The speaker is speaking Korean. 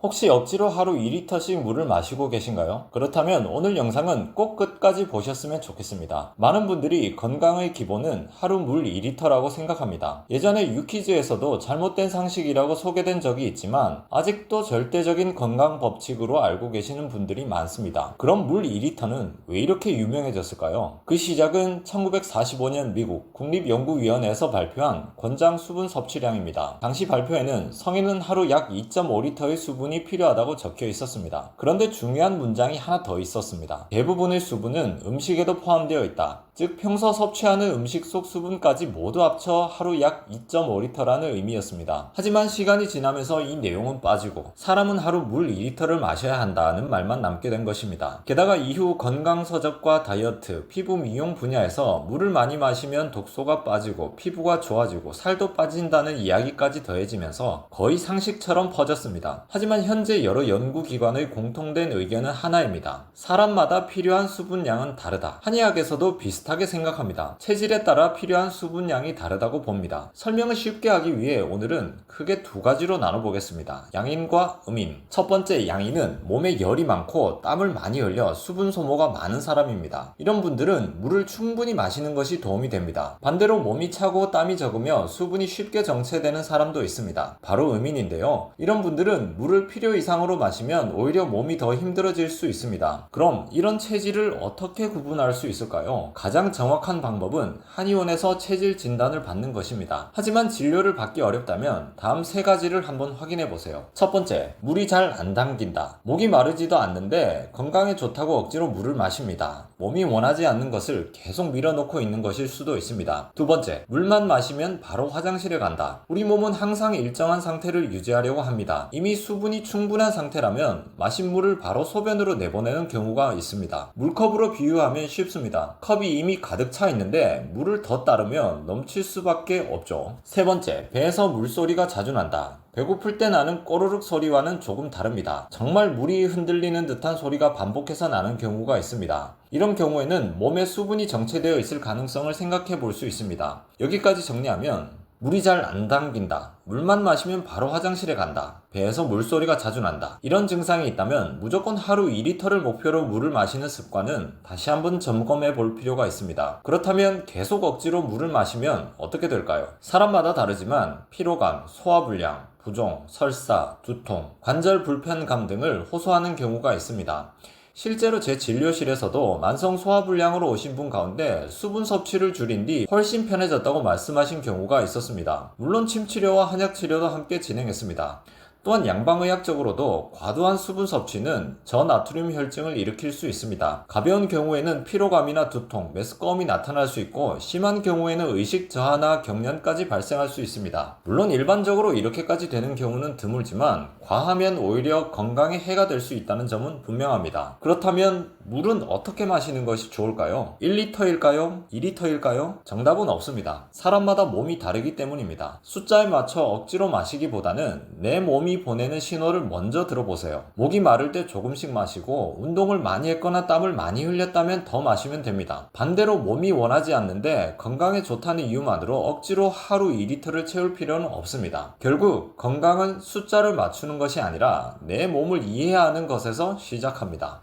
혹시 억지로 하루 2리터씩 물을 마시고 계신가요? 그렇다면 오늘 영상은 꼭 끝까지 보셨으면 좋겠습니다. 많은 분들이 건강의 기본은 하루 물 2리터라고 생각합니다. 예전에 유퀴즈에서도 잘못된 상식이라고 소개된 적이 있지만 아직도 절대적인 건강 법칙으로 알고 계시는 분들이 많습니다. 그럼 물 2리터는 왜 이렇게 유명해졌을까요? 그 시작은 1945년 미국 국립연구위원회에서 발표한 권장 수분 섭취량입니다. 당시 발표에는 성인은 하루 약 2.5리터의 수분이 필요하다고 적혀 있었습니다. 그런데 중요한 문장이 하나 더 있었습니다. 대부분의 수분은 음식에도 포함되어 있다. 즉 평소 섭취하는 음식 속 수분까지 모두 합쳐 하루 약 2.5리터라는 의미였습니다. 하지만 시간이 지나면서 이 내용은 빠지고 사람은 하루 물 2리터를 마셔야 한다는 말만 남게 된 것입니다. 게다가 이후 건강서적과 다이어트, 피부 미용 분야에서 물을 많이 마시면 독소가 빠지고 피부가 좋아지고 살도 빠진다는 이야기까지 더해지면서 거의 상식처럼 퍼졌습니다. 하지만 현재 여러 연구기관의 공통된 의견은 하나입니다. 사람마다 필요한 수분량은 다르다. 한의학에서도 비슷하게 생각합니다. 체질에 따라 필요한 수분량이 다르다고 봅니다. 설명을 쉽게 하기 위해 오늘은 크게 두 가지로 나눠보겠습니다. 양인과 음인. 첫 번째 양인은 몸에 열이 많고 땀을 많이 흘려 수분 소모가 많은 사람입니다. 이런 분들은 물을 충분히 마시는 것이 도움이 됩니다. 반대로 몸이 차고 땀이 적으며 수분이 쉽게 정체되는 사람도 있습니다. 바로 음인인데요. 이런 분들은 물을 필요 이상으로 마시면 오히려 몸이 더 힘들어질 수 있습니다. 그럼 이런 체질을 어떻게 구분할 수 있을까요? 가장 정확한 방법은 한의원에서 체질 진단을 받는 것입니다. 하지만 진료를 받기 어렵다면 다음 세 가지를 한번 확인해 보세요. 첫 번째, 물이 잘 안 당긴다. 목이 마르지도 않는데 건강에 좋다고 억지로 물을 마십니다. 몸이 원하지 않는 것을 계속 밀어넣고 있는 것일 수도 있습니다. 두 번째, 물만 마시면 바로 화장실에 간다. 우리 몸은 항상 일정한 상태를 유지하려고 합니다. 이미 수분이 충분한 상태라면 마신 물을 바로 소변으로 내보내는 경우가 있습니다. 물컵으로 비유하면 쉽습니다. 컵이 이미 가득 차 있는데 물을 더 따르면 넘칠 수밖에 없죠. 세 번째, 배에서 물소리가 자주 난다. 배고플 때 나는 꼬르륵 소리와는 조금 다릅니다. 정말 물이 흔들리는 듯한 소리가 반복해서 나는 경우가 있습니다. 이런 경우에는 몸에 수분이 정체되어 있을 가능성을 생각해 볼 수 있습니다. 여기까지 정리하면 물이 잘 안 당긴다. 물만 마시면 바로 화장실에 간다. 배에서 물소리가 자주 난다. 이런 증상이 있다면 무조건 하루 2리터를 목표로 물을 마시는 습관은 다시 한번 점검해 볼 필요가 있습니다. 그렇다면 계속 억지로 물을 마시면 어떻게 될까요? 사람마다 다르지만 피로감, 소화불량, 부종, 설사, 두통, 관절 불편감 등을 호소하는 경우가 있습니다. 실제로 제 진료실에서도 만성 소화불량으로 오신 분 가운데 수분 섭취를 줄인 뒤 훨씬 편해졌다고 말씀하신 경우가 있었습니다. 물론 침치료와 한약치료도 함께 진행했습니다. 또한 양방의학적으로도 과도한 수분 섭취는 저나트륨 혈증을 일으킬 수 있습니다. 가벼운 경우에는 피로감이나 두통, 메스꺼움이 나타날 수 있고 심한 경우에는 의식 저하나 경련까지 발생할 수 있습니다. 물론 일반적으로 이렇게까지 되는 경우는 드물지만 과하면 오히려 건강에 해가 될 수 있다는 점은 분명합니다. 그렇다면 물은 어떻게 마시는 것이 좋을까요? 1리터일까요? 2리터일까요? 정답은 없습니다. 사람마다 몸이 다르기 때문입니다. 숫자에 맞춰 억지로 마시기보다는 내 몸이 보내는 신호를 먼저 들어보세요. 목이 마를 때 조금씩 마시고 운동을 많이 했거나 땀을 많이 흘렸다면 더 마시면 됩니다. 반대로 몸이 원하지 않는데 건강에 좋다는 이유만으로 억지로 하루 2리터를 채울 필요는 없습니다. 결국 건강은 숫자를 맞추는 것이 아니라 내 몸을 이해하는 것에서 시작합니다.